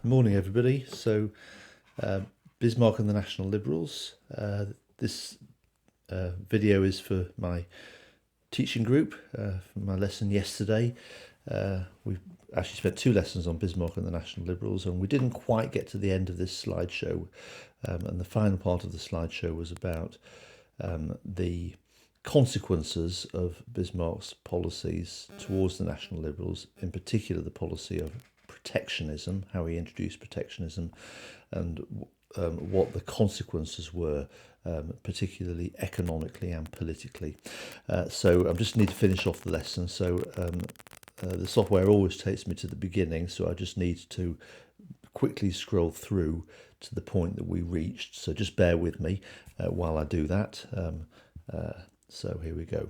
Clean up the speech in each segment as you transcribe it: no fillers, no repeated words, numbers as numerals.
Morning, everybody. So, Bismarck and the National Liberals. This video is for my teaching group for my lesson yesterday. We actually spent two lessons on Bismarck and the National Liberals, and we didn't quite get to the end of this slideshow. And the final part of the slideshow was about the consequences of Bismarck's policies towards the National Liberals, in particular the policy of protectionism, how he introduced protectionism, and what the consequences were, particularly economically and politically. So I just need to finish off the lesson. So the software always takes me to the beginning, so I just need to quickly scroll through to the point that we reached. So just bear with me while I do that. So here we go.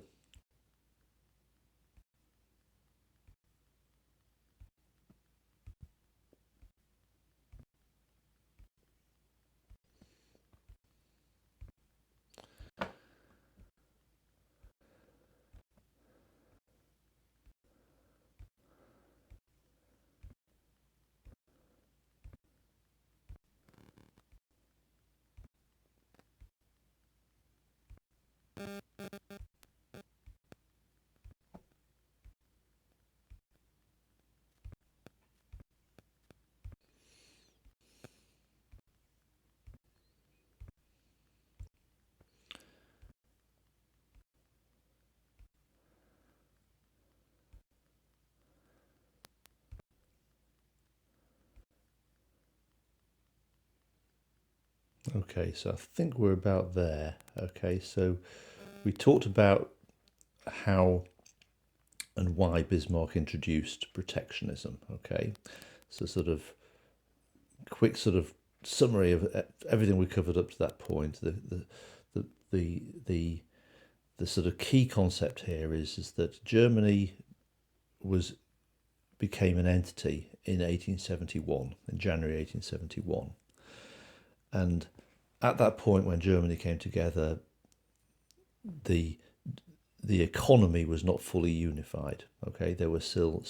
Okay, so I think we're about there. Okay, so we talked about how and why Bismarck introduced protectionism. Okay, so sort of quick sort of summary of everything we covered up to that point. The sort of key concept here is that Germany became an entity in 1871, in January 1871, and at that point when Germany came together, the economy was not fully unified. Okay, there were still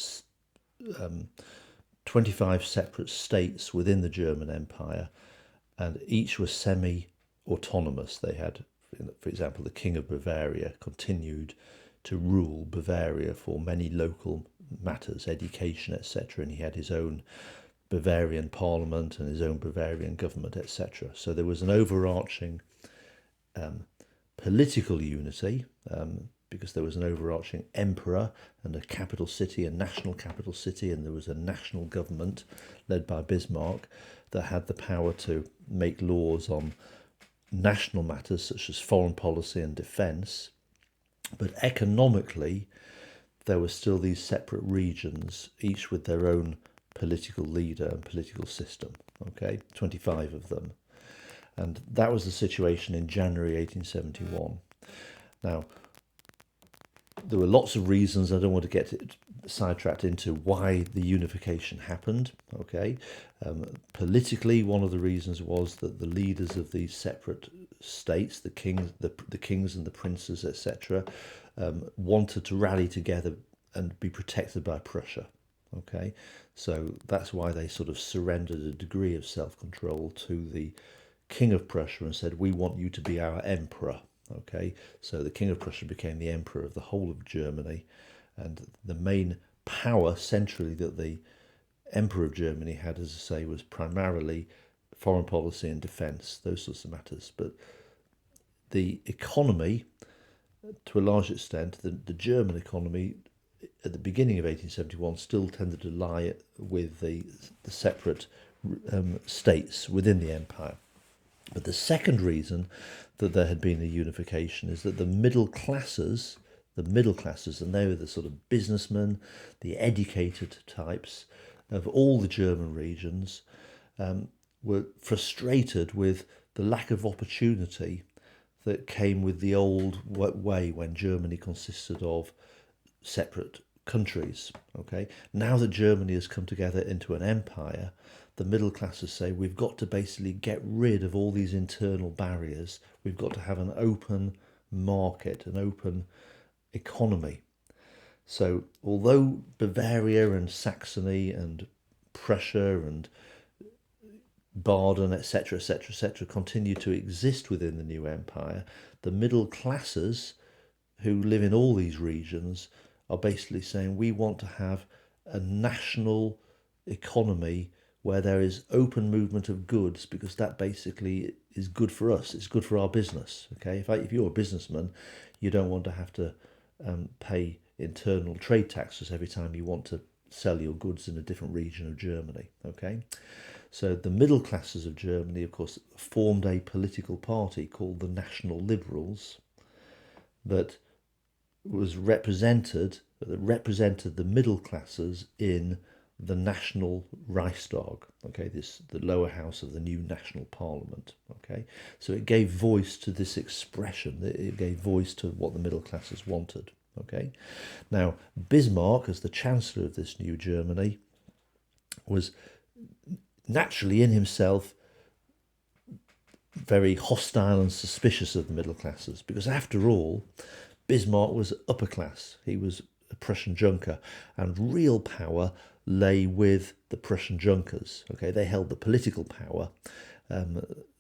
25 separate states within the German Empire, and each was semi-autonomous. They had, for example, the King of Bavaria continued to rule Bavaria for many local matters, education, etc., and he had his own Bavarian parliament and his own Bavarian government, etc. So there was an overarching political unity, because there was an overarching emperor and a capital city, a national capital city, and there was a national government led by Bismarck that had the power to make laws on national matters such as foreign policy and defence. But economically, there were still these separate regions, each with their own political leader and political system. Okay, 25 of them. And that was the situation in January 1871. Now, there were lots of reasons. I don't want to get sidetracked into why the unification happened. Okay, politically, one of the reasons was that the leaders of these separate states, the kings and the princes, etc., wanted to rally together and be protected by Prussia. Okay, so that's why they sort of surrendered a degree of self-control to the King of Prussia and said, "We want you to be our emperor." Okay, so the King of Prussia became the emperor of the whole of Germany, and the main power centrally that the Emperor of Germany had, as I say, was primarily foreign policy and defence, those sorts of matters. But the economy, to a large extent, the German economy at the beginning of 1871 still tended to lie with the separate states within the empire. But the second reason that there had been a unification is that the middle classes, and they were the sort of businessmen, the educated types of all the German regions, were frustrated with the lack of opportunity that came with the old way when Germany consisted of separate countries. Okay, now that Germany has come together into an empire, the middle classes say we've got to basically get rid of all these internal barriers. We've got to have an open market, an open economy. So although Bavaria and Saxony and Prussia and Baden, etc., etc., etc., continue to exist within the new empire, the middle classes who live in all these regions are basically saying we want to have a national economy where there is open movement of goods, because that basically is good for us. It's good for our business. Okay, if you're a businessman, you don't want to have to pay internal trade taxes every time you want to sell your goods in a different region of Germany. Okay, so the middle classes of Germany, of course, formed a political party called the National Liberals that represented the middle classes in the National Reichstag, okay, the lower house of the new national parliament, okay. So it gave voice to this expression, it gave voice to what the middle classes wanted, okay. Now, Bismarck, as the chancellor of this new Germany, was naturally in himself very hostile and suspicious of the middle classes, because after all, Bismarck was upper class. He was a Prussian Junker, and real power lay with the Prussian Junkers. Okay, they held the political power.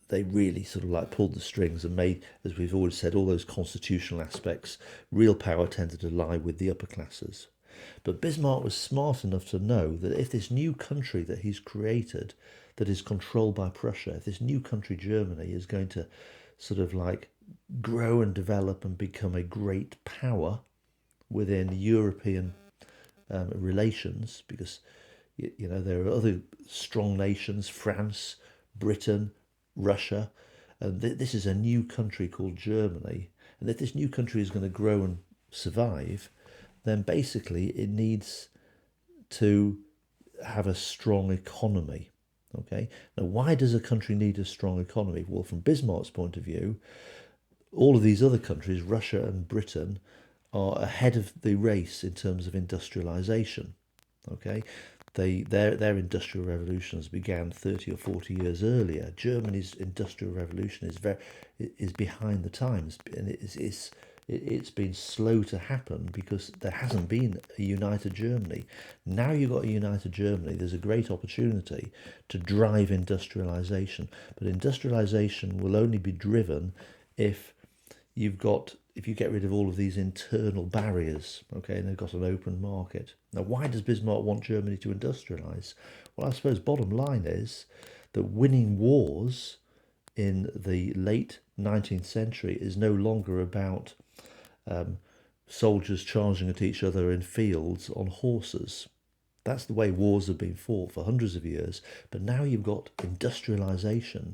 They really sort of like pulled the strings and made, as we've always said, all those constitutional aspects. Real power tended to lie with the upper classes. But Bismarck was smart enough to know that if this new country that he's created, that is controlled by Prussia, if this new country, Germany, is going to sort of like grow and develop and become a great power within European relations, because you know there are other strong nations, France, Britain, Russia, and this is a new country called Germany, and if this new country is going to grow and survive, then basically it needs to have a strong economy. Okay, now why does a country need a strong economy? Well, from Bismarck's point of view, all of these other countries, Russia and Britain, are ahead of the race in terms of industrialization. Okay, their industrial revolutions began 30 or 40 years earlier. Germany's industrial revolution is behind the times, and it's been slow to happen because there hasn't been a united Germany. Now you've got a united Germany, there's a great opportunity to drive industrialization. But industrialization will only be driven if you get rid of all of these internal barriers, okay, and they've got an open market. Now, why does Bismarck want Germany to industrialise? Well, I suppose bottom line is that winning wars in the late 19th century is no longer about soldiers charging at each other in fields on horses. That's the way wars have been fought for hundreds of years. But now you've got industrialisation.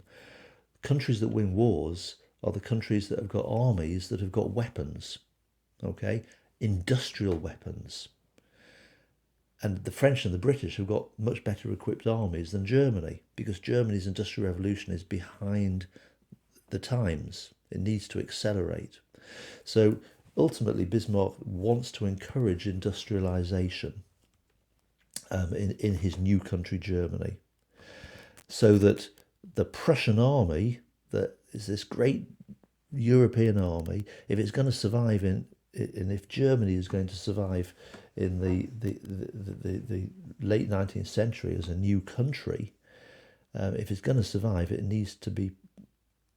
Countries that win wars are the countries that have got armies that have got weapons, okay? Industrial weapons. And the French and the British have got much better equipped armies than Germany, because Germany's industrial revolution is behind the times. It needs to accelerate. So ultimately, Bismarck wants to encourage industrialisation in his new country, Germany, so that the Prussian army, that is this great European army, if it's going to survive and if Germany is going to survive in the late 19th century as a new country, if it's going to survive, it needs to be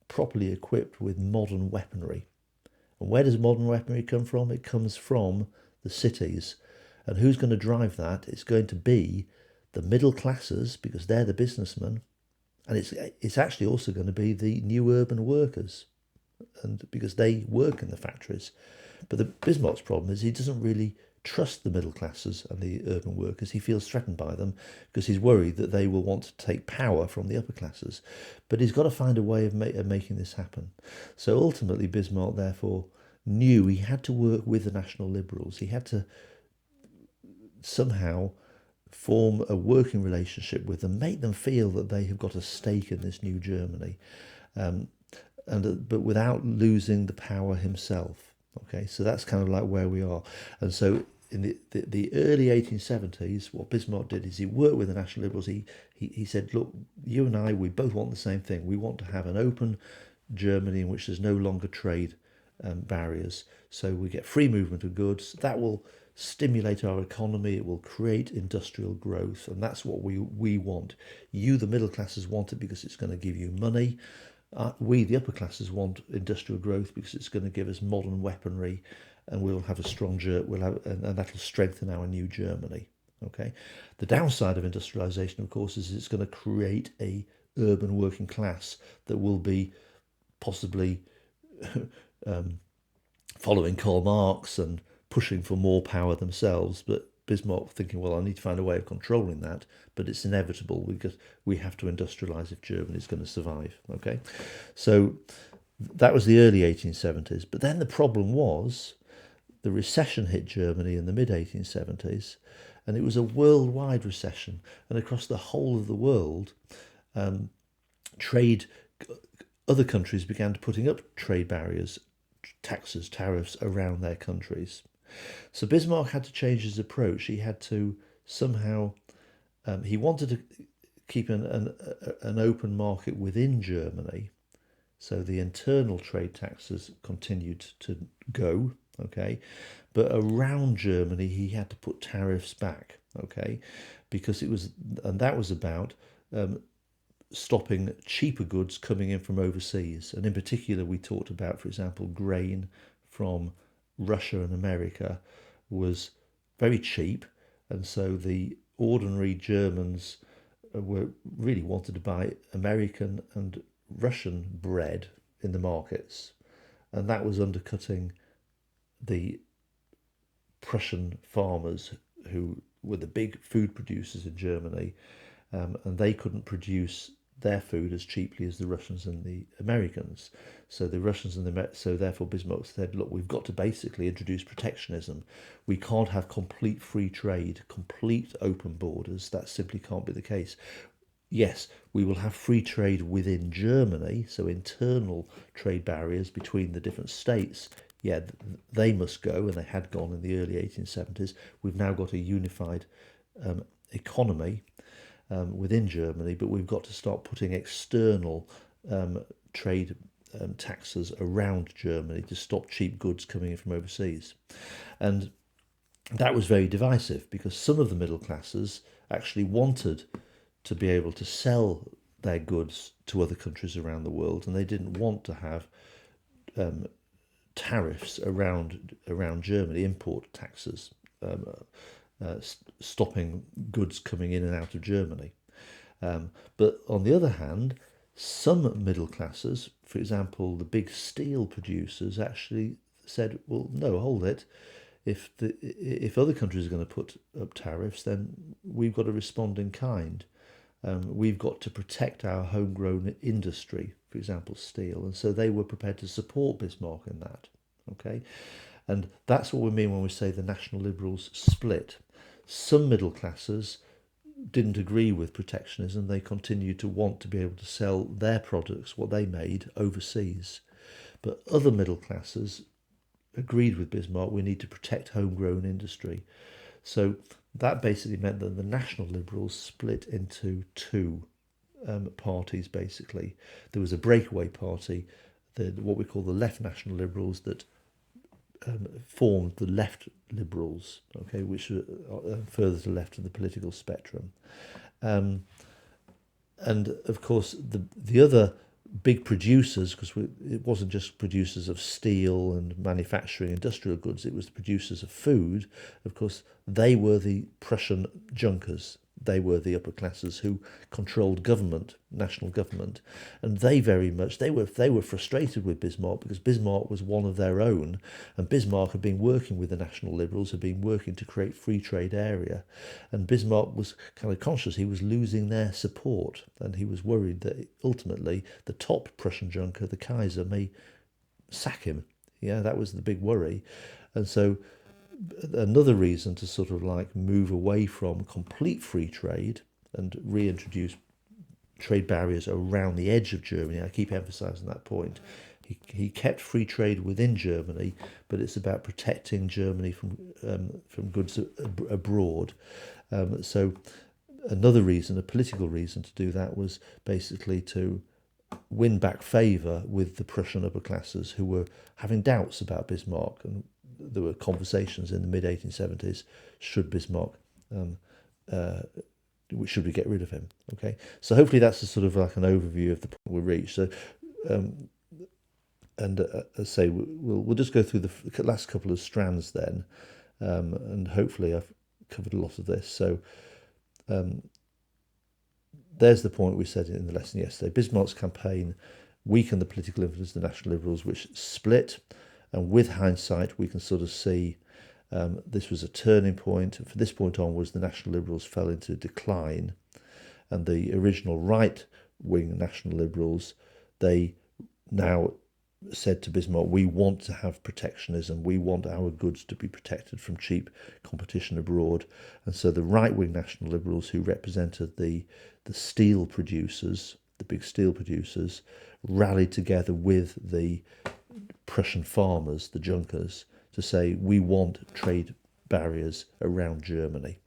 properly equipped with modern weaponry. And where does modern weaponry come from? It comes from the cities. And who's going to drive that? It's going to be the middle classes, because they're the businessmen. And it's actually also going to be the new urban workers, and because they work in the factories. But the Bismarck's problem is he doesn't really trust the middle classes and the urban workers. He feels threatened by them because he's worried that they will want to take power from the upper classes. But he's got to find a way of making this happen. So ultimately, Bismarck, therefore, knew he had to work with the National Liberals. He had to somehow form a working relationship with them, make them feel that they have got a stake in this new Germany, but without losing the power himself. Okay, so that's kind of like where we are. And so in the early 1870s, what Bismarck did is he worked with the National Liberals. He said, look, you and I, we both want the same thing. We want to have an open Germany in which there's no longer trade barriers. So we get free movement of goods. That will stimulate our economy, it will create industrial growth, and that's what we want. You, the middle classes, want it because it's going to give you money. We, the upper classes, want industrial growth because it's going to give us modern weaponry, and we'll have a strong and that'll strengthen our new Germany. Okay, the downside of industrialization, of course, is it's going to create a urban working class that will be possibly following Karl Marx and pushing for more power themselves, but Bismarck thinking, well, I need to find a way of controlling that, but it's inevitable because we have to industrialise if Germany is going to survive. Okay, so that was the early 1870s. But then the problem was the recession hit Germany in the mid 1870s, and it was a worldwide recession, and across the whole of the world, other countries began putting up trade barriers, taxes, tariffs around their countries. So Bismarck had to change his approach. He had to somehow, he wanted to keep an open market within Germany. So the internal trade taxes continued to go, okay, but around Germany he had to put tariffs back, okay, because that was about stopping cheaper goods coming in from overseas. And in particular, we talked about, for example, grain from Russia and America was very cheap, and so the ordinary Germans really wanted to buy American and Russian bread in the markets, and that was undercutting the Prussian farmers, who were the big food producers in Germany, and they couldn't produce their food as cheaply as the Russians and the Americans. So therefore Bismarck said, look, we've got to basically introduce protectionism. We can't have complete free trade, complete open borders. That simply can't be the case. Yes, we will have free trade within Germany, so internal trade barriers between the different states, yeah, they must go, and they had gone in the early 1870s. We've now got a unified economy within Germany, but we've got to start putting external trade taxes around Germany to stop cheap goods coming in from overseas. And that was very divisive, because some of the middle classes actually wanted to be able to sell their goods to other countries around the world, and they didn't want to have tariffs around Germany, import taxes, stopping goods coming in and out of Germany. But on the other hand, some middle classes, for example, the big steel producers, actually said, well, no, hold it. If other countries are going to put up tariffs, then we've got to respond in kind. We've got to protect our homegrown industry, for example, steel. And so they were prepared to support Bismarck in that. Okay, and that's what we mean when we say the National Liberals split. Some middle classes didn't agree with protectionism. They continued to want to be able to sell their products, what they made, overseas. But other middle classes agreed with Bismarck, we need to protect homegrown industry. So that basically meant that the National Liberals split into two parties, basically. There was a breakaway party, what we call the Left National Liberals, that formed the Left Liberals, okay, which are further to the left of the political spectrum. And of course, the other big producers, because it wasn't just producers of steel and manufacturing industrial goods, it was the producers of food. Of course, they were the Prussian Junkers. They were the upper classes who controlled government, national government, and they were frustrated with Bismarck, because Bismarck was one of their own, and Bismarck had been working with the National Liberals, had been working to create free trade area, and Bismarck was kind of conscious he was losing their support, and he was worried that ultimately the top Prussian junker, the Kaiser, may sack him. Yeah, that was the big worry, and so another reason to sort of like move away from complete free trade and reintroduce trade barriers around the edge of Germany. I keep emphasising that point. He kept free trade within Germany, but it's about protecting Germany from goods abroad. So another reason, a political reason to do that, was basically to win back favour with the Prussian upper classes, who were having doubts about Bismarck and there were conversations in the mid-1870s, should Bismarck, should we get rid of him? Okay, so hopefully that's a sort of like an overview of the point we reached. So, as I say, we'll just go through the last couple of strands then, and hopefully I've covered a lot of this. So, there's the point we said in the lesson yesterday. Bismarck's campaign weakened the political influence of the National Liberals, which split. And with hindsight, we can sort of see this was a turning point. From this point onwards, the National Liberals fell into decline. And the original right-wing National Liberals, they now said to Bismarck, we want to have protectionism. We want our goods to be protected from cheap competition abroad. And so the right-wing National Liberals, who represented the steel producers, the big steel producers, rallied together with the Prussian farmers, the Junkers, to say, we want trade barriers around Germany.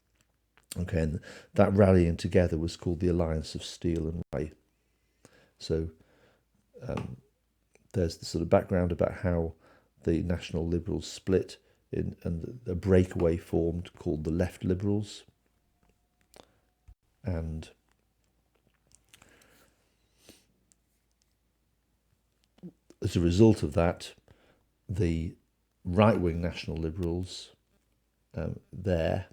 Okay, and that rallying together was called the Alliance of Steel and Rye. So there's the sort of background about how the National Liberals split in, and a breakaway formed called the Left Liberals. And as a result of that, the right-wing National Liberals there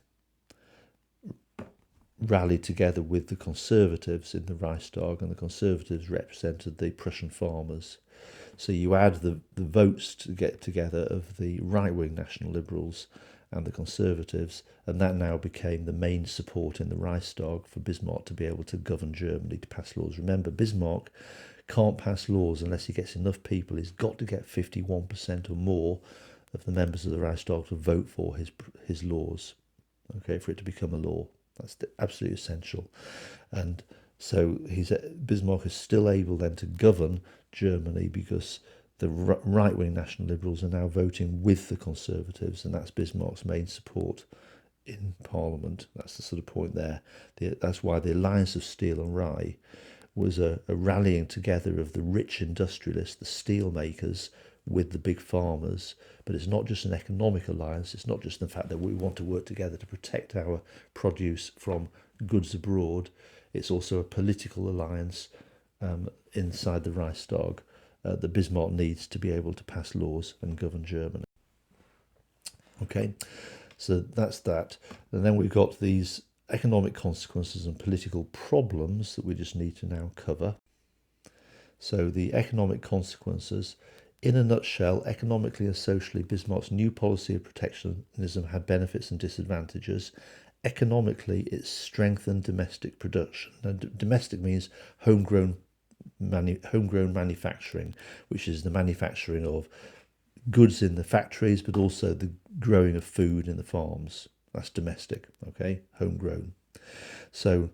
rallied together with the Conservatives in the Reichstag, and the Conservatives represented the Prussian farmers. So you add the votes to get together of the right-wing National Liberals and the Conservatives, and that now became the main support in the Reichstag for Bismarck to be able to govern Germany, to pass laws. Remember, Bismarck can't pass laws unless he gets enough people. He's got to get 51% or more of the members of the Reichstag to vote for his laws, okay, for it to become a law. That's absolutely essential. And so Bismarck is still able then to govern Germany because the right-wing National Liberals are now voting with the Conservatives, and that's Bismarck's main support in Parliament. That's the sort of point there. That's why the Alliance of Steel and Rye was a rallying together of the rich industrialists, the steel makers, with the big farmers. But it's not just an economic alliance. It's not just the fact that we want to work together to protect our produce from goods abroad. It's also a political alliance inside the Reichstag that Bismarck needs to be able to pass laws and govern Germany. Okay, so that's that. And then we've got these economic consequences and political problems that we just need to now cover. So the economic consequences, in a nutshell, economically and socially, Bismarck's new policy of protectionism had benefits and disadvantages. Economically, it strengthened domestic production. Now, domestic means homegrown manufacturing, which is the manufacturing of goods in the factories, but also the growing of food in the farms. That's domestic, okay, homegrown. So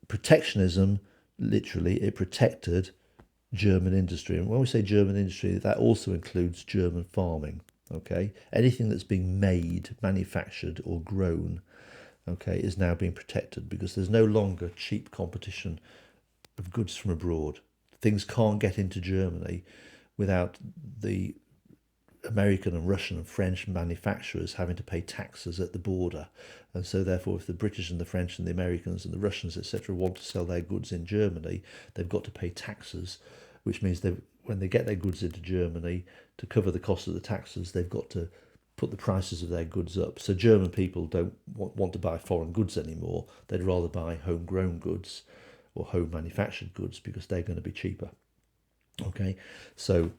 protectionism, literally, it protected German industry. And when we say German industry, that also includes German farming, okay? Anything that's being made, manufactured or grown, okay, is now being protected because there's no longer cheap competition of goods from abroad. Things can't get into Germany without the American and Russian and French manufacturers having to pay taxes at the border. And so therefore, if the British and the French and the Americans and the Russians, etc., want to sell their goods in Germany, they've got to pay taxes, which means when they get their goods into Germany, to cover the cost of the taxes, they've got to put the prices of their goods up. So German people don't want to buy foreign goods anymore. They'd rather buy homegrown goods or home manufactured goods because they're going to be cheaper. Okay, so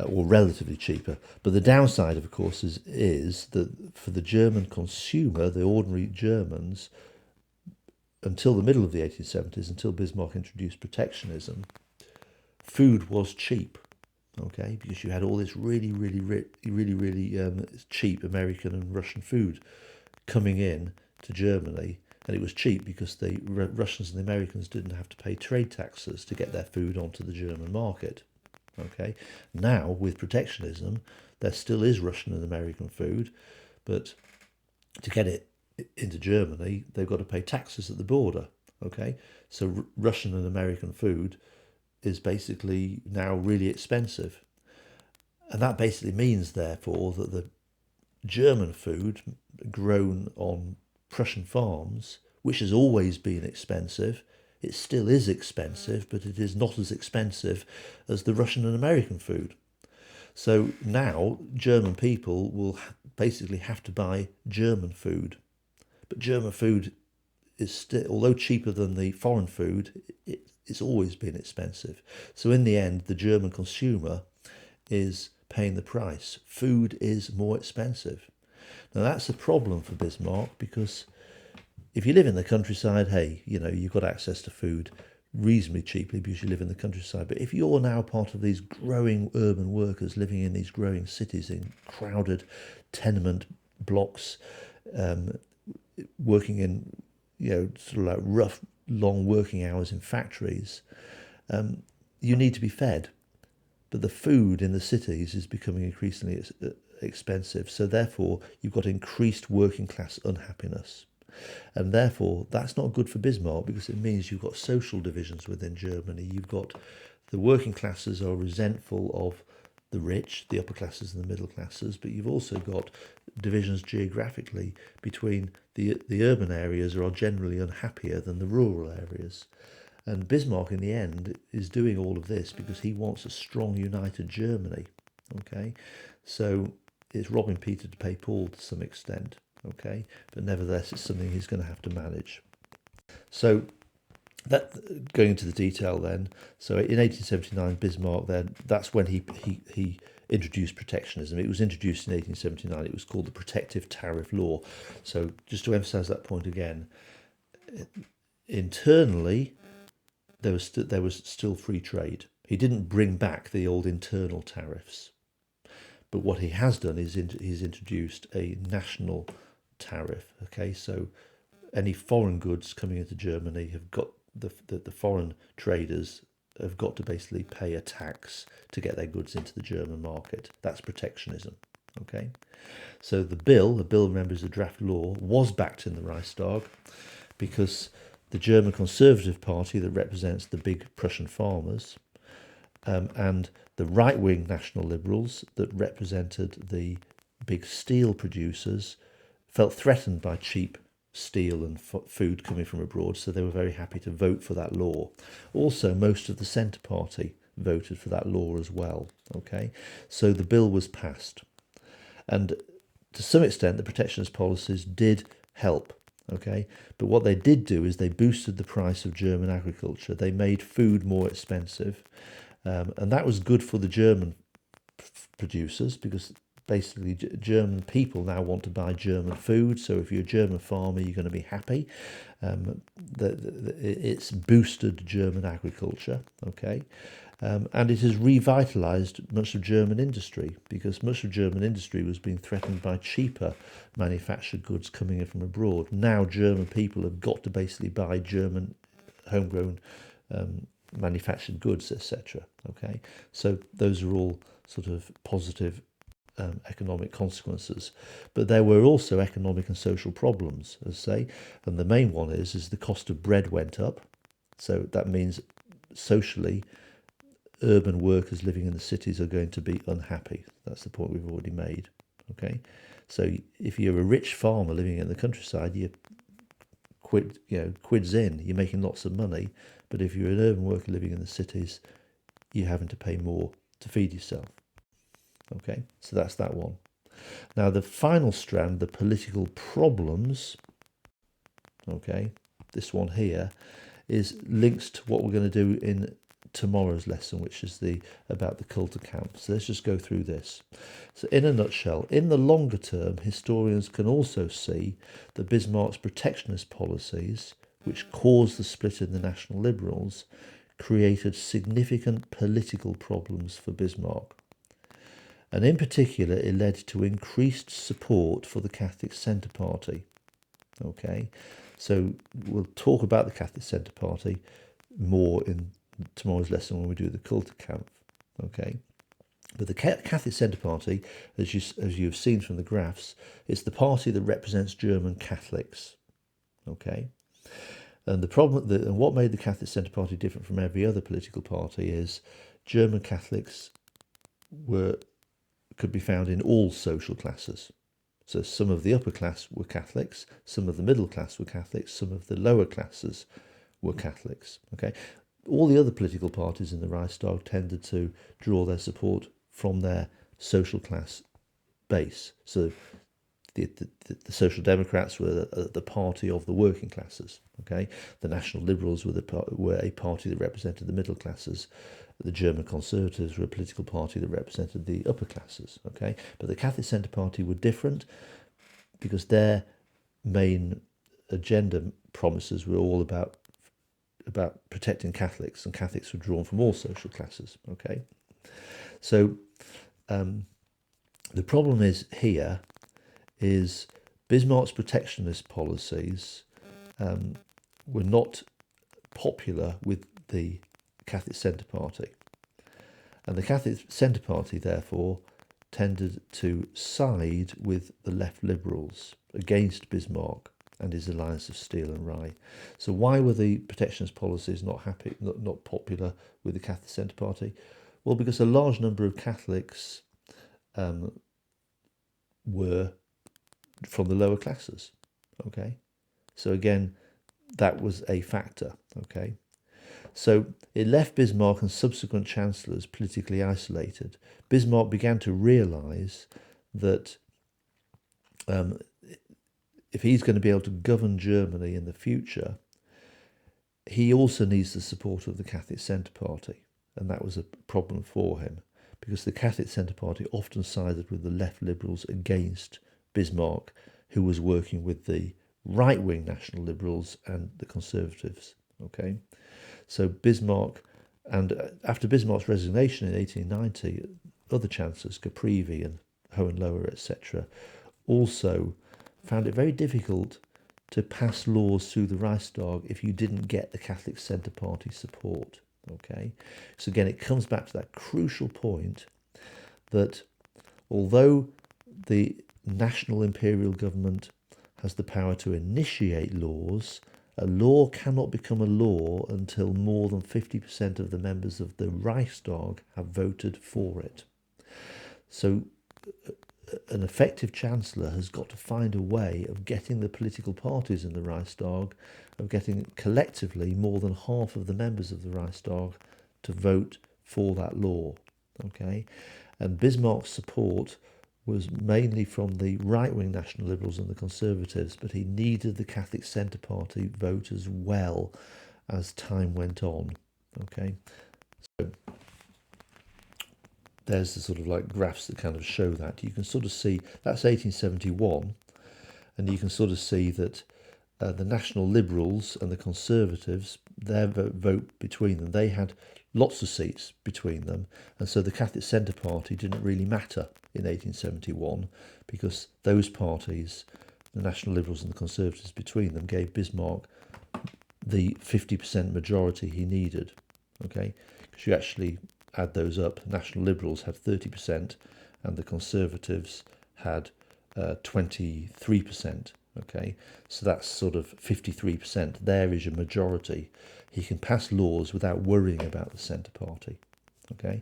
or relatively cheaper. But the downside, of course, is that for the German consumer, the ordinary Germans, until the middle of the 1870s, until Bismarck introduced protectionism, food was cheap. Okay, because you had all this really cheap American and Russian food coming in to Germany, and it was cheap because the Russians and the Americans didn't have to pay trade taxes to get their food onto the German market. Okay, now with protectionism, there still is Russian and American food, but to get it into Germany, they've got to pay taxes at the border. Okay, so Russian and American food is basically now really expensive. And that basically means, therefore, that the German food grown on Prussian farms, which has always been expensive, it still is expensive, but it is not as expensive as the Russian and American food. So now German people will basically have to buy German food. But German food is still, although cheaper than the foreign food, it's always been expensive. So in the end, the German consumer is paying the price. Food is more expensive. Now that's a problem for Bismarck, because if you live in the countryside, hey, you've got access to food reasonably cheaply because you live in the countryside. But if you're now part of these growing urban workers living in these growing cities in crowded tenement blocks, working in, sort of like rough, long working hours in factories, you need to be fed. But the food in the cities is becoming increasingly expensive. So therefore, you've got increased working class unhappiness. And therefore, that's not good for Bismarck, because it means you've got social divisions within Germany. You've got the working classes are resentful of the rich, the upper classes and the middle classes, but you've also got divisions geographically between the urban areas are generally unhappier than the rural areas. And Bismarck, in the end, is doing all of this because he wants a strong, united Germany. Okay, so it's robbing Peter to pay Paul to some extent. Okay, but nevertheless, it's something he's going to have to manage. So, that going into the detail then. So, in 1879, Bismarck that's when he introduced protectionism. It was introduced in 1879. It was called the Protective Tariff Law. So, just to emphasise that point again, internally there was still free trade. He didn't bring back the old internal tariffs, but what he has done is he's introduced a national tariff. Okay, so any foreign goods coming into Germany have got the foreign traders have got to basically pay a tax to get their goods into the German market. That's protectionism. Okay, so the bill, remember, is a draft law, was backed in the Reichstag because the German Conservative Party that represents the big Prussian farmers, and the right-wing National Liberals that represented the big steel producers felt threatened by cheap steel and food coming from abroad, so they were very happy to vote for that law. Also, most of the Centre Party voted for that law as well. Okay, so the bill was passed, and to some extent the protectionist policies did help. Okay, but what they did do is they boosted the price of German agriculture. They made food more expensive, and that was good for the German producers, because basically German people now want to buy German food. So if you're a German farmer, you're going to be happy. It's boosted German agriculture, okay, and it has revitalised much of German industry, because much of German industry was being threatened by cheaper manufactured goods coming in from abroad. Now German people have got to basically buy German homegrown manufactured goods, etc. Okay, so those are all sort of positive economic consequences, but there were also economic and social problems, as I say, and the main one is the cost of bread went up. So that means socially, urban workers living in the cities are going to be unhappy. That's the point we've already made. Okay, so if you're a rich farmer living in the countryside, you quids in, you're making lots of money. But if you're an urban worker living in the cities, you're having to pay more to feed yourself. Okay, so that's that one. Now the final strand, the political problems, okay, this one here is linked to what we're going to do in tomorrow's lesson, which is about the Culture camp. So let's just go through this. So in a nutshell, in the longer term, historians can also see that Bismarck's protectionist policies, which caused the split in the National Liberals, created significant political problems for Bismarck. And in particular, it led to increased support for the Catholic Centre Party. Okay, so we'll talk about the Catholic Centre Party more in tomorrow's lesson when we do the Culture camp. Okay, but the Catholic Centre Party, as you've seen from the graphs, is the party that represents German Catholics. Okay, and the problem and what made the Catholic Centre Party different from every other political party is German Catholics were could be found in all social classes. So some of the upper class were Catholics, some of the middle class were Catholics, some of the lower classes were Catholics. Okay, all the other political parties in the Reichstag tended to draw their support from their social class base. So the Social Democrats were the party of the working classes. Okay, the National Liberals were a party that represented the middle classes. The German Conservatives were a political party that represented the upper classes. Okay, but the Catholic Centre Party were different because their main agenda promises were all about protecting Catholics, and Catholics were drawn from all social classes. Okay, so the problem is Bismarck's protectionist policies were not popular with the Catholic Centre Party, and the Catholic Centre Party therefore tended to side with the left liberals against Bismarck and his alliance of steel and rye. So why were the protectionist policies not popular with the Catholic Centre Party? Well, because a large number of Catholics were from the lower classes. Okay, so again, that was a factor. Okay, so it left Bismarck and subsequent chancellors politically isolated. Bismarck began to realise that if he's going to be able to govern Germany in the future, he also needs the support of the Catholic Centre Party. And that was a problem for him, because the Catholic Centre Party often sided with the left liberals against Bismarck, who was working with the right-wing National Liberals and the Conservatives. Okay, so Bismarck, and after Bismarck's resignation in 1890, other chancellors, Caprivi and Hohenlohe, etc., also found it very difficult to pass laws through the Reichstag if you didn't get the Catholic Centre Party support. Okay, so again, it comes back to that crucial point that although the national imperial government has the power to initiate laws, a law cannot become a law until more than 50% of the members of the Reichstag have voted for it. So an effective chancellor has got to find a way of getting the political parties in the Reichstag, of getting collectively more than half of the members of the Reichstag to vote for that law. Okay, and Bismarck's support was mainly from the right-wing National Liberals and the Conservatives, but he needed the Catholic Centre Party vote as well as time went on. Okay, so there's the sort of like graphs that kind of show that. You can sort of see that's 1871, and you can sort of see that the National Liberals and the Conservatives, their vote between them, they had lots of seats between them, and so the Catholic Centre Party didn't really matter in 1871, because those parties, the National Liberals and the Conservatives between them, gave Bismarck the 50% majority he needed. Okay, because you actually add those up, National Liberals had 30% and the Conservatives had 23%. Okay, so that's sort of 53%. There is your majority. He can pass laws without worrying about the Centre Party. Okay,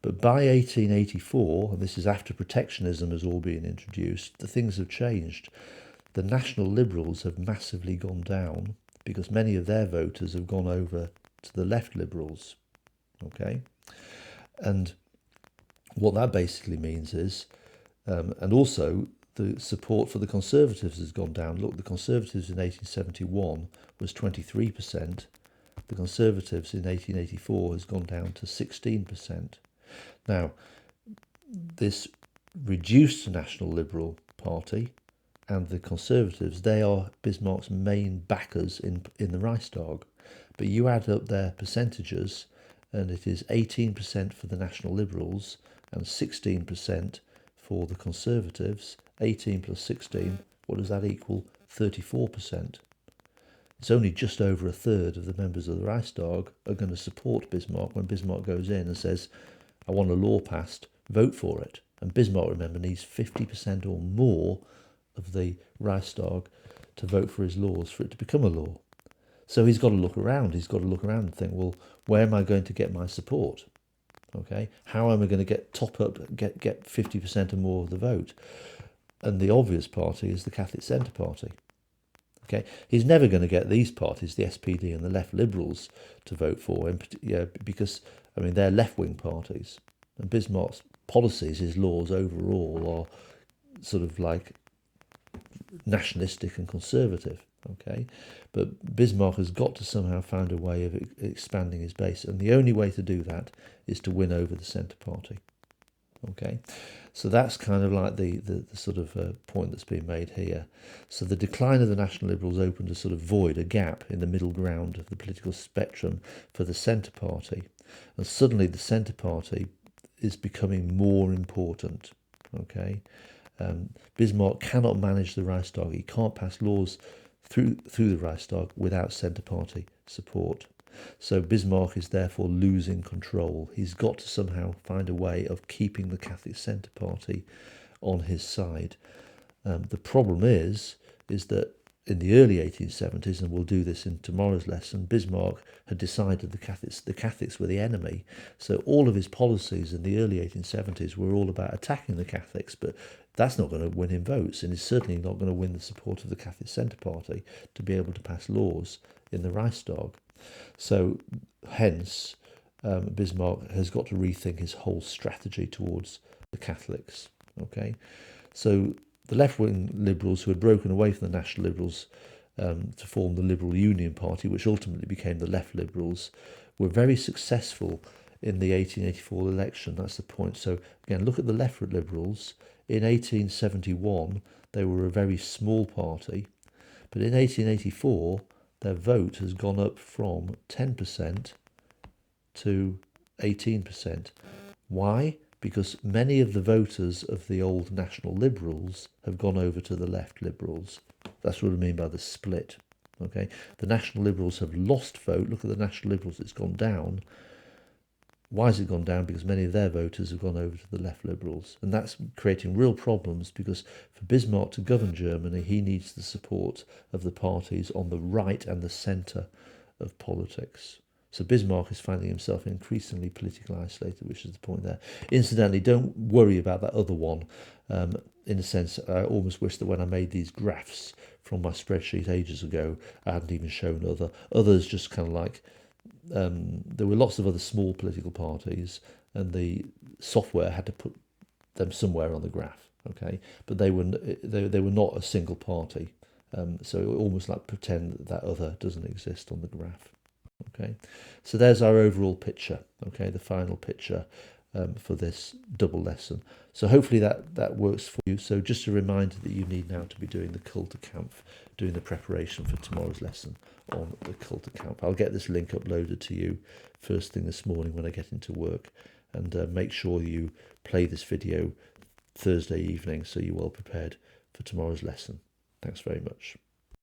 but by 1884, and this is after protectionism has all been introduced, the things have changed. The National Liberals have massively gone down because many of their voters have gone over to the left Liberals. Okay, and what that basically means is, and also the support for the Conservatives has gone down. Look, the Conservatives in 1871 was 23%. The Conservatives in 1884 has gone down to 16%. Now, this reduced the National Liberal Party and the Conservatives, they are Bismarck's main backers in the Reichstag. But you add up their percentages, and it is 18% for the National Liberals and 16% for the Conservatives. 18 plus 16, what does that equal? 34%. It's only just over a third of the members of the Reichstag are going to support Bismarck when Bismarck goes in and says, I want a law passed, vote for it. And Bismarck, remember, needs 50% or more of the Reichstag to vote for his laws for it to become a law. So he's got to look around. He's got to look around and think, well, where am I going to get my support? Okay, how am I going to get top up, get 50% or more of the vote? And the obvious party is the Catholic Centre Party. Okay, he's never going to get these parties, the SPD and the left Liberals, to vote for him, because I mean they're left-wing parties, and Bismarck's policies, his laws overall, are sort of like nationalistic and conservative. Okay, but Bismarck has got to somehow find a way of expanding his base, and the only way to do that is to win over the Centre Party. Okay, so that's kind of like the sort of point that's been made here. So the decline of the National Liberals opened a sort of void, a gap in the middle ground of the political spectrum for the Centre Party, and suddenly the Centre Party is becoming more important. Okay, Bismarck cannot manage the Reichstag. He can't pass laws through the Reichstag without Centre Party support. So Bismarck is therefore losing control. He's got to somehow find a way of keeping the Catholic Centre Party on his side. The problem is that in the early 1870s, and we'll do this in tomorrow's lesson, Bismarck had decided the Catholics were the enemy. So all of his policies in the early 1870s were all about attacking the Catholics, but that's not going to win him votes, and is certainly not going to win the support of the Catholic Centre Party to be able to pass laws in the Reichstag. So hence, Bismarck has got to rethink his whole strategy towards the Catholics. Okay, so the left-wing Liberals, who had broken away from the National Liberals to form the Liberal Union Party, which ultimately became the Left Liberals, were very successful in the 1884 election. That's the point. So again, look at the Left Liberals. In 1871, they were a very small party, but in 1884, their vote has gone up from 10% to 18%. Why? Because many of the voters of the old National Liberals have gone over to the Left Liberals. That's what I mean by the split. Okay, the National Liberals have lost vote. Look at the National Liberals, it's gone down. Why has it gone down? Because many of their voters have gone over to the Left Liberals. And that's creating real problems, because for Bismarck to govern Germany, he needs the support of the parties on the right and the centre of politics. So Bismarck is finding himself increasingly politically isolated, which is the point there. Incidentally, don't worry about that other one. In a sense, I almost wish that when I made these graphs from my spreadsheet ages ago, I hadn't even shown others, just kind of like, there were lots of other small political parties, and the software had to put them somewhere on the graph. Okay, but they were not a single party, so it almost like pretend that other doesn't exist on the graph. Okay, so there's our overall picture. Okay, the final picture for this double lesson. So hopefully that works for you. So just a reminder that you need now to be doing the Kulturkampf, doing the preparation for tomorrow's lesson on the Kulturkampf. I'll get this link uploaded to you first thing this morning when I get into work, and make sure you play this video Thursday evening so you're well prepared for tomorrow's lesson. Thanks very much.